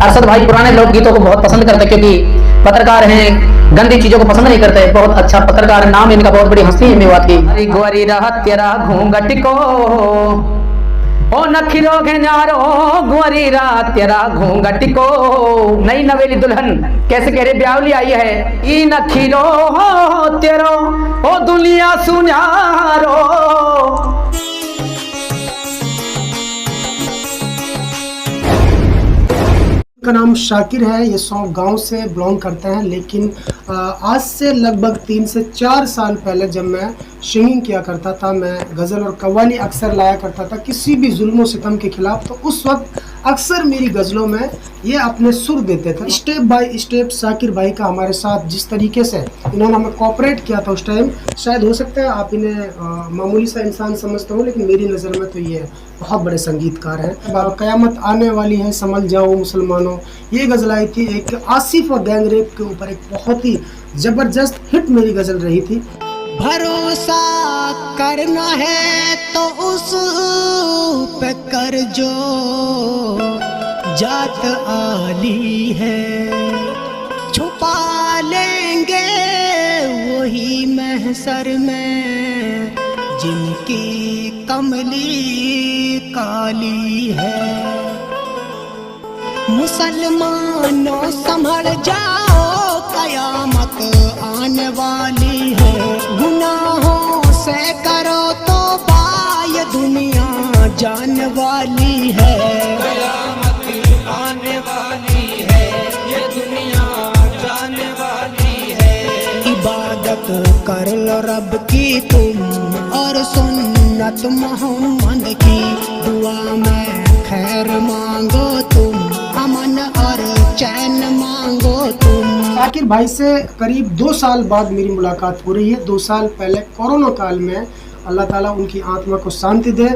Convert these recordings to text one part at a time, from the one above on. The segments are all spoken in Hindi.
अरशद भाई पुराने लोकगीतों को बहुत पसंद करते क्योंकि पत्रकार हैं, गंदी चीजों को पसंद नहीं करते। बहुत अच्छा पत्रकार है, नाम इनका बहुत बड़ी हस्ती है मेवात की। अरे गोरी रहा तेरा घूंघट को ओ नखिरो घेनारो, गोरी रात तेरा घूंघट को। नई नवेली दुल्हन कैसे कह रहे ब्यावली आई है, ई नखिरो हो तेरो ओ दुनिया सुनारो। का नाम शाकिर है। ये 100 गांव से बिलोंग करते हैं, लेकिन आज से लगभग 3 से 4 साल पहले जब मैं सिंगिंग किया करता था, मैं गज़ल और कव्वाली अक्सर लाया करता था किसी भी जुल्म सितम के खिलाफ, तो उस वक्त अक्सर मेरी गज़लों में ये अपने सुर देते थे। स्टेप बाय स्टेप शाकिर भाई का हमारे साथ जिस तरीके से इन्होंने हमें कोऑपरेट किया था उस टाइम, शायद हो सकता है आप इन्हें मामूली सा इंसान समझते हो, लेकिन मेरी नज़र में तो ये बहुत बड़े संगीतकार हैं। क़यामत आने वाली है समझ जाओ मुसलमानों, ये गज़ल आई थी एक आसिफ और गैंगरेप के ऊपर, एक बहुत ही ज़बरदस्त हिट मेरी गज़ल रही थी। भरोसा करना है तो उस पे कर जो जात आली है, छुपा लेंगे वही महशर में जिनकी कमली काली है। मुसलमानों संभल जाओ कयामत आने वाली है, गुनाहों से करो तो ये दुनिया जाने वाली है। कयामत आने वाली है, ये दुनिया जाने वाली है। इबादत कर लो रब की तुम और सुन्नत मोहम्मद की, दुआ में खैर मांगो तुम, अमन और चैन मांगो तुम। शाकिर भाई से करीब 2 साल बाद मेरी मुलाकात हो रही है। 2 साल पहले कोरोना काल में, अल्लाह ताला उनकी आत्मा को शांति दे,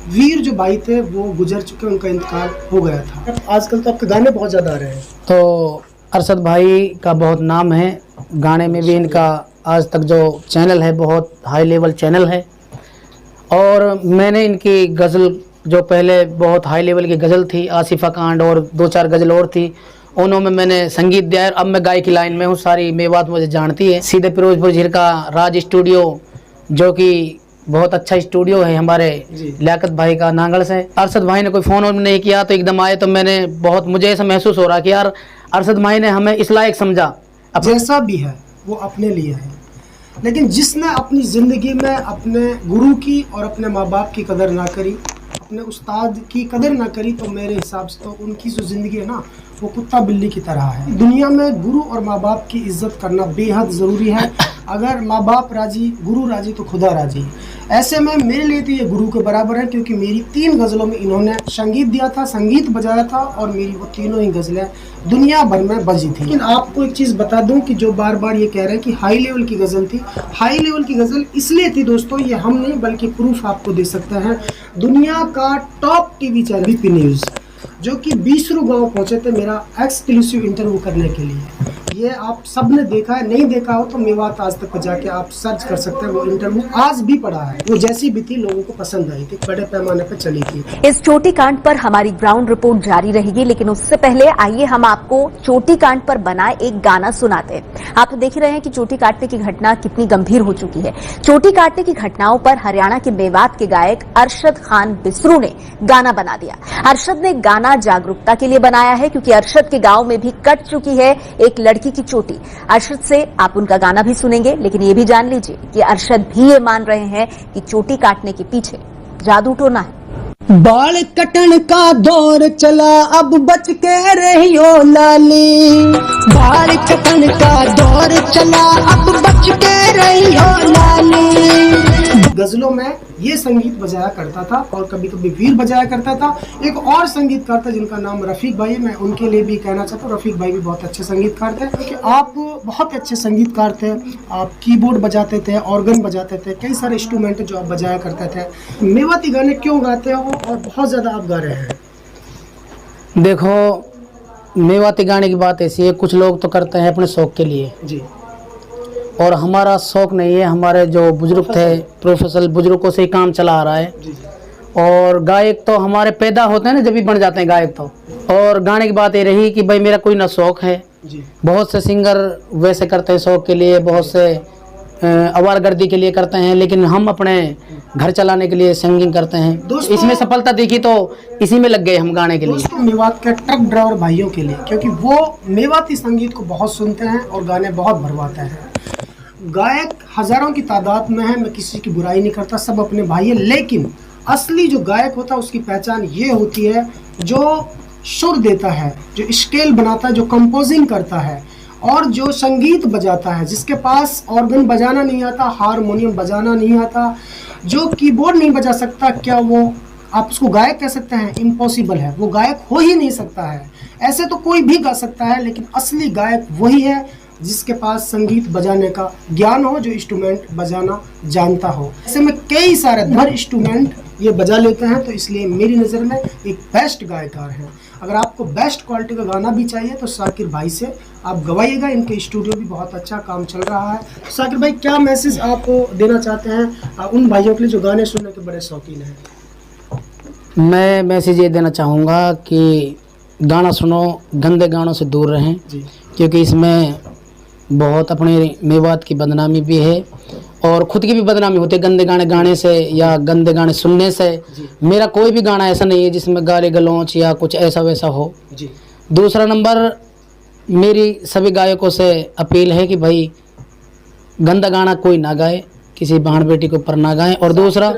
वीर जो भाई थे वो गुजर चुके, उनका इंतकाल हो गया था। आजकल तो आपके गाने बहुत ज़्यादा आ रहे हैं। तो अरशद भाई का बहुत नाम है, गाने में भी इनका आज तक जो चैनल है बहुत हाई लेवल चैनल है। और मैंने इनकी गज़ल जो पहले बहुत हाई लेवल की गज़ल थी, आसिफा कांड और 2-4 गज़ल और थी, उन्होंने मैंने संगीत दिया। अब मैं गायकी लाइन में हूँ, सारी मेवात मुझे जानती है। सीधे फिरोजपुर झीर का राज स्टूडियो, जो कि बहुत अच्छा स्टूडियो है हमारे लियाकत भाई का नांगल से। अरशद भाई ने कोई फ़ोन नहीं किया तो एकदम आए, तो मैंने बहुत, मुझे ऐसा महसूस हो रहा कि यार अरशद भाई ने हमें इस लायक समझा। जैसा भी है वो अपने लिए है, लेकिन जिसने अपनी ज़िंदगी में अपने गुरु की और अपने माँ बाप की कदर ना करी, अपने उस्ताद की कदर ना करी, तो मेरे हिसाब से तो उनकी जो ज़िंदगी है ना वो कुत्ता बिल्ली की तरह है। दुनिया में गुरु और माँ बाप की इज्जत करना बेहद ज़रूरी है। अगर माँ बाप राजी, गुरु राजी, तो खुदा राजी। ऐसे में मेरे लिए तो ये गुरु के बराबर है, क्योंकि मेरी 3 गज़लों में इन्होंने संगीत दिया था, संगीत बजाया था, और मेरी वो तीनों ही गज़लें दुनिया भर में बजी थी। लेकिन आपको एक चीज़ बता दूं कि जो बार बार ये कह रहे हैं कि हाई लेवल की गज़ल थी, हाई लेवल की गज़ल इसलिए थी दोस्तों, ये हम नहीं बल्कि प्रूफ आपको दे सकते हैं। दुनिया का top TV channel BP news, जो कि 20 गाँव पहुँचे थे मेरा एक्सक्लूसिव इंटरव्यू करने के लिए। ये आप सब ने देखा है, नहीं देखा हो तो मेवात आज तक पर जाके आप सर्च कर सकते हैं। वो इंटरव्यू आज भी पड़ा है, वो जैसी भी थी लोगों को पसंद आई थी, बड़े पैमाने पर चली थी। इस चोटी कांड पर हमारी ग्राउंड रिपोर्ट जारी रहेगी, लेकिन उससे पहले आइए हम आपको चोटी कांड पर बना एक गाना सुनाते हैं। आप देख रहे हैं कि चोटी काटने की घटना कितनी गंभीर हो चुकी है। चोटी काटने की घटनाओं पर हरियाणा के मेवात के गायक अरशद खान बिसरू ने गाना बना दिया। अरशद ने गाना जागरूकता के लिए बनाया है, क्योंकि अरशद के गांव में भी कट चुकी है एक लड़की की चोटी। अरशद से आप उनका गाना भी सुनेंगे, लेकिन ये भी जान लीजिए कि अरशद भी ये मान रहे हैं कि चोटी काटने के पीछे जादू टोना है। बाल कटन का दौर चला, अब बच के रहियो लाली। बाल कटन का दौर चला, अब बच के रहियो लाली। गज़लों में ये संगीत बजाया करता था और कभी कभी वीर बजाया करता था। एक और संगीतकार था जिनका नाम रफ़ीक भाई, मैं उनके लिए भी कहना चाहता हूँ, रफ़ीक भाई भी बहुत अच्छे संगीतकार थे। क्योंकि आप बहुत अच्छे संगीतकार थे, आप कीबोर्ड बजाते थे, ऑर्गन बजाते थे, कई सारे इंस्ट्रूमेंट जो आप बजाया करते थे। मेवाती गाने क्यों गाते हो और बहुत ज़्यादा आप गा रहे हैं? देखो, मेवाती गाने की बात ऐसी है, कुछ लोग तो करते हैं अपने शौक के लिए जी, और हमारा शौक नहीं है। हमारे जो बुजुर्ग थे, प्रोफेशनल बुजुर्गों से ही काम चला आ रहा है। और गायक तो हमारे पैदा होते हैं ना, जब भी बन जाते हैं गायक तो। और गाने की बात ये रही कि भाई मेरा कोई ना शौक है, जी बहुत से सिंगर वैसे करते हैं शौक के लिए, बहुत से आवारगर्दी के लिए करते हैं, लेकिन हम अपने घर चलाने के लिए सिंगिंग करते हैं। दोस्तों- इसमें सफलता देखी तो इसी में लग गए हम गाने के लिए। दोस्तों मेवात के ट्रक ड्राइवर भाइयों के लिए, क्योंकि वो मेवाती संगीत को बहुत सुनते हैं और गाने बहुत भरवाते हैं। गायक हजारों की तादाद में है, मैं किसी की बुराई नहीं करता, सब अपने भाई है, लेकिन असली जो गायक होता है उसकी पहचान ये होती है जो सुर देता है, जो स्केल बनाता है, जो कंपोजिंग करता है और जो संगीत बजाता है, जिसके पास ऑर्गन बजाना नहीं आता, हारमोनियम बजाना नहीं आता, जो कीबोर्ड नहीं बजा सकता, क्या वो आप उसको गायक कह सकते हैं? इम्पॉसिबल है, वो गायक हो ही नहीं सकता है। ऐसे तो कोई भी गा सकता है, लेकिन असली गायक वही है जिसके पास संगीत बजाने का ज्ञान हो, जो इंस्ट्रूमेंट बजाना जानता हो। ऐसे में कई सारे हर इंस्ट्रूमेंट ये बजा लेते हैं, तो इसलिए मेरी नज़र में एक बेस्ट गायकार हैं। अगर आपको बेस्ट क्वालिटी का गाना भी चाहिए तो साकिर भाई से आप गवाइएगा, इनके स्टूडियो भी बहुत अच्छा काम चल रहा है। साकिर भाई, क्या मैसेज आप देना चाहते हैं उन भाइयों के लिए जो गाने सुनने के बड़े शौकीन हैं? मैं मैसेज ये देना चाहूँगा कि गाना सुनो, गंदे गानों से दूर रहें, जी क्योंकि इसमें बहुत अपने मेवात की बदनामी भी है और खुद की भी बदनामी होती है गंदे गाने गाने से या गंदे गाने सुनने से। मेरा कोई भी गाना ऐसा नहीं है जिसमें गाली गलौच या कुछ ऐसा वैसा हो। जी दूसरा नंबर, मेरी सभी गायकों से अपील है कि भाई गंदा गाना कोई ना गाए, किसी बहन बेटी के ऊपर ना गाएं। और दूसरा,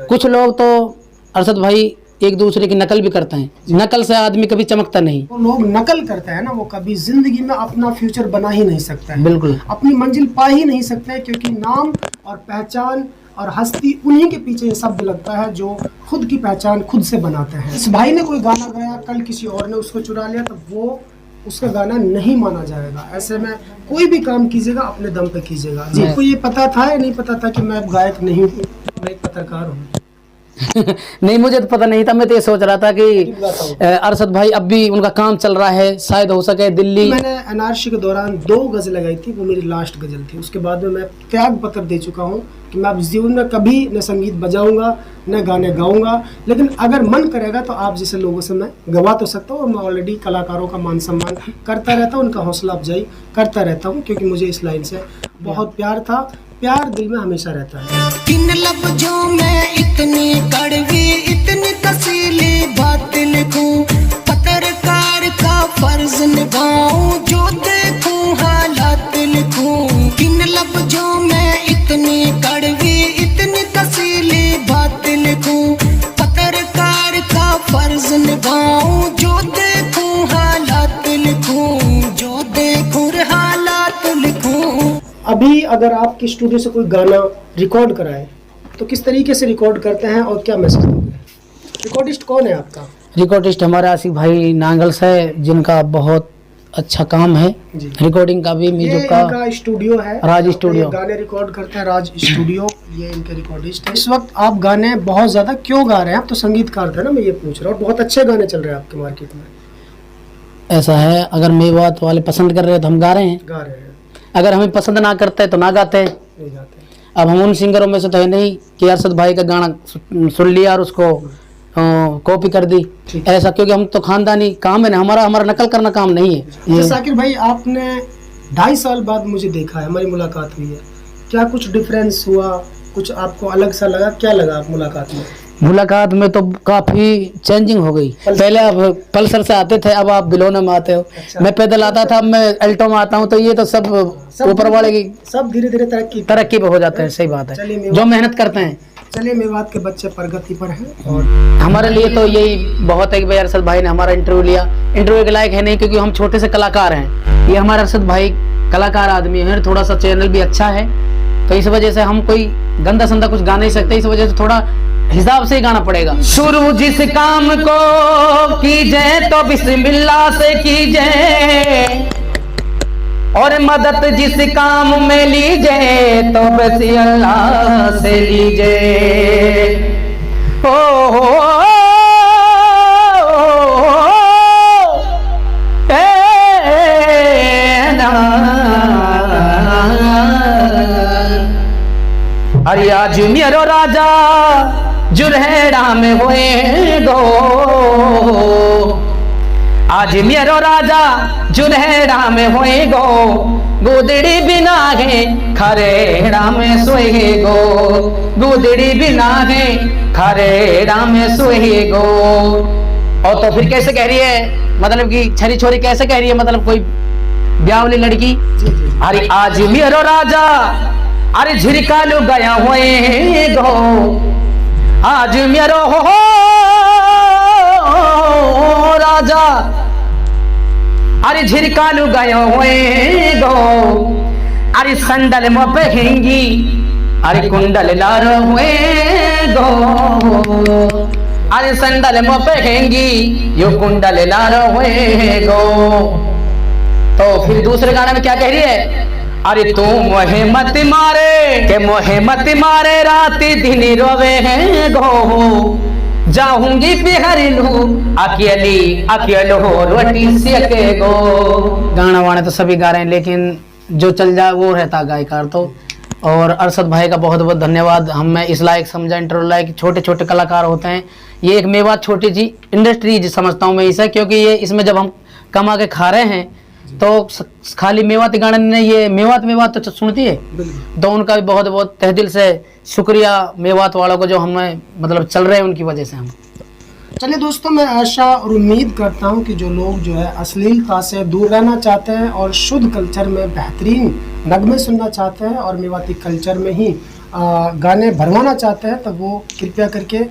कुछ लोग तो अरशद भाई एक दूसरे की नकल भी करते हैं, नकल से आदमी कभी चमकता नहीं। वो लोग नकल करते हैं ना, वो कभी जिंदगी में अपना फ्यूचर बना ही नहीं सकता है, बिल्कुल अपनी मंजिल पा ही नहीं सकते हैं, क्योंकि नाम और पहचान और हस्ती उन्हीं के पीछे ये शब्द लगता है जो खुद की पहचान खुद से बनाते हैं। इस भाई ने कोई गाना गाया, कल किसी और ने उसको चुरा लिया, तो वो उसका गाना नहीं माना जाएगा। ऐसे में कोई भी काम कीजिएगा अपने दम पे कीजिएगा। जी, आपको ये पता था या नहीं पता था कि मैं गायक नहीं हूँ, मैं एक पत्रकार हूँ? नहीं, मुझे तो पता नहीं था। मैं तो ये सोच रहा था कि अरशद भाई अब भी उनका काम चल रहा है, शायद हो सके दिल्ली। मैंने एनआरसी के दौरान 2 गज़ल लगाई थी, वो मेरी लास्ट गज़ल थी। उसके बाद में मैं त्याग पत्र दे चुका हूँ कि मैं अब जीवन में कभी न संगीत बजाऊंगा न गाने गाऊंगा, लेकिन अगर मन करेगा तो आप जैसे लोगों से मैं गवा तो सकता हूँ। और मैं ऑलरेडी कलाकारों का मान सम्मान करता रहता हूँ, उनका हौसला अफजाई करता रहता हूँ, क्योंकि मुझे इस लाइन से बहुत प्यार था। प्यार दिल में हमेशा रहता है। किन लफ्जों में इतनी कड़वी इतनी कसीली बात लिखूं, पत्रकार का फर्ज निभाऊं, जो देखूं हालात लिखूं। किन लफ्जों में इतनी कड़वी इतनी कसीली बात लिखूं, पत्रकार का फर्ज निभाऊं, जो देखूं हालात लिखूं, जो देखूं हालात लिखूं। अभी अगर आपके स्टूडियो से कोई गाना रिकॉर्ड कराए तो किस तरीके से रिकॉर्ड करते हैं और क्या मैसेज दोगे? रिकॉर्डिस्ट कौन है आपका? रिकॉर्डिस्ट हमारे आसिफ भाई नांगल से, जिनका बहुत अच्छा काम है जी। रिकॉर्डिंग का भी, ये म्यूजिक का। इनका स्टूडियो है, राज स्टूडियो। गाने रिकॉर्ड करते हैं राज स्टूडियो, ये इनके रिकॉर्डिस्ट है। इस वक्त आप गाने बहुत ज्यादा क्यों गा रहे हैं? आप तो संगीतकार थे ना, मैं ये पूछ रहा हूँ। बहुत अच्छे गाने चल रहे हैं आपके मार्केट में। ऐसा है, अगर मेवात वाले पसंद कर रहे हैं तो हम गा रहे हैं, गा रहे हैं, अगर हमें पसंद ना करते तो ना गाते। नहीं गाते। अब हम उन सिंगरों में से तो है नहीं कि अरशद भाई का गाना सुन लिया और उसको कॉपी कर दी, ठीक ऐसा, क्योंकि हम तो खानदानी काम है ना हमारा, हमारा नकल करना काम नहीं है अच्छा ये। साकिर भाई, आपने 2.5 साल बाद मुझे देखा है, हमारी मुलाकात हुई है, क्या कुछ डिफरेंस हुआ? कुछ आपको अलग सा लगा? क्या लगा आप मुलाकात में? मुलाकात में तो काफी चेंजिंग हो गई। पहले आप पल्सर से आते थे, अब आप बिलोने में आते हो। अच्छा। मैं पैदल आता था, अब मैं अल्टो में आता हूँ, तो ये तो सब ऊपर वाले की सब धीरे धीरे तरक्की पे हो जाते हैं। सही बात चलिए, है, जो मेहनत करते हैं। चलिए, मेवात के बच्चे प्रगति पर हैं और हमारे लिए तो यही बहुत है कि भाई अरशद भाई ने हमारा इंटरव्यू लिया। इंटरव्यू के लायक है नहीं, क्योंकि हम छोटे से कलाकार हैं। ये हमारे अरशद भाई कलाकार आदमी है, थोड़ा सा चैनल भी अच्छा है, तो इस वजह से हम कोई गंदा संदा कुछ गा नहीं सकते। इस वजह से थोड़ा हिसाब से ही गाना पड़ेगा। शुरू जिस काम को कीजिए तो बिस्मिल्लाह से कीजिए, और मदद जिस काम में लीजिए तो बस अल्लाह से लीजिए। ओ अरे आज मेरो राजा जुरहेड़ा में हुए गो। आज मेरो राजा जुरहेड़ा में हुए गो, गुदड़ी बिना है खरेड़ा में सोए गो, गुदड़ी बिना है खरेड़ा में सोए गो। और तो फिर कैसे कह रही है, मतलब कि छरी छोरी कैसे कह रही है, मतलब कोई ब्याह वाली लड़की। अरे आज मेरो राजा अरे झिरकालू गया हुए गो, आज मेरो हो राजा अरे झिरकालू गया हुए गो। अरे संडल में पहनेंगी अरे कुंडल लार हुए गो, अरे संडल में पहनेंगी यो कुंडल लार हुए गो। तो फिर दूसरे गाने में क्या कह रही है, अरे तू मोहे मत मारे के मोहे मत मारे, राती दिन रोवे हैं गो, जाऊंगी बिहारी लू अकेली अकेलो रोटी सेके गो। गाना वाने तो सभी गा रहे हैं, लेकिन जो चल जाए वो रहता गायकार। तो और अरशद भाई का बहुत बहुत धन्यवाद। हमें इस लायक समझा, इंटरव्यू लायक छोटे छोटे कलाकार होते हैं। ये एक मेवात छोटी सी इंडस्ट्री समझता हूँ मैं इसे, क्योंकि ये इसमें जब हम कमा के खा रहे हैं तो खाली मेवाती गाने ने ये मेवात तो सुनती है, तो उनका भी बहुत बहुत तहे दिल से शुक्रिया मेवात वालों को, जो हमें मतलब चल रहे हैं उनकी वजह से हम। चलिए दोस्तों, मैं आशा और उम्मीद करता हूं कि जो लोग जो है अश्लीलता से दूर रहना चाहते हैं और शुद्ध कल्चर में बेहतरीन नगमे सुनना चाहते हैं और मेवाती कल्चर में ही गाने भरवाना चाहते हैं, तो वो कृपया करके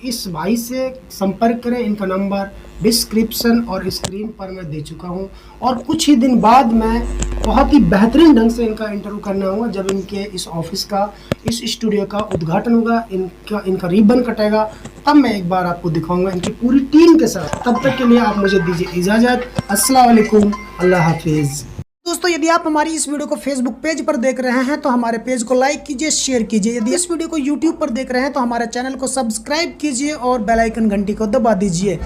इस भाई से संपर्क करें। इनका नंबर डिस्क्रिप्शन और स्क्रीन पर मैं दे चुका हूं, और कुछ ही दिन बाद मैं बहुत ही बेहतरीन ढंग से इनका इंटरव्यू करना होगा। जब इनके इस ऑफिस का, इस स्टूडियो का उद्घाटन होगा, इनका रिबन कटेगा, तब मैं एक बार आपको दिखाऊंगा इनकी पूरी टीम के साथ। तब तक के लिए आप मुझे दीजिए इजाज़त। अस्सलाम वालेकुम, अल्लाह हाफिज़। दोस्तों, यदि आप हमारी इस वीडियो को फेसबुक पेज पर देख रहे हैं तो हमारे पेज को लाइक कीजिए, शेयर कीजिए। यदि इस वीडियो को यूट्यूब पर देख रहे हैं तो हमारे चैनल को सब्सक्राइब कीजिए और बेल आइकन घंटी को दबा दीजिए।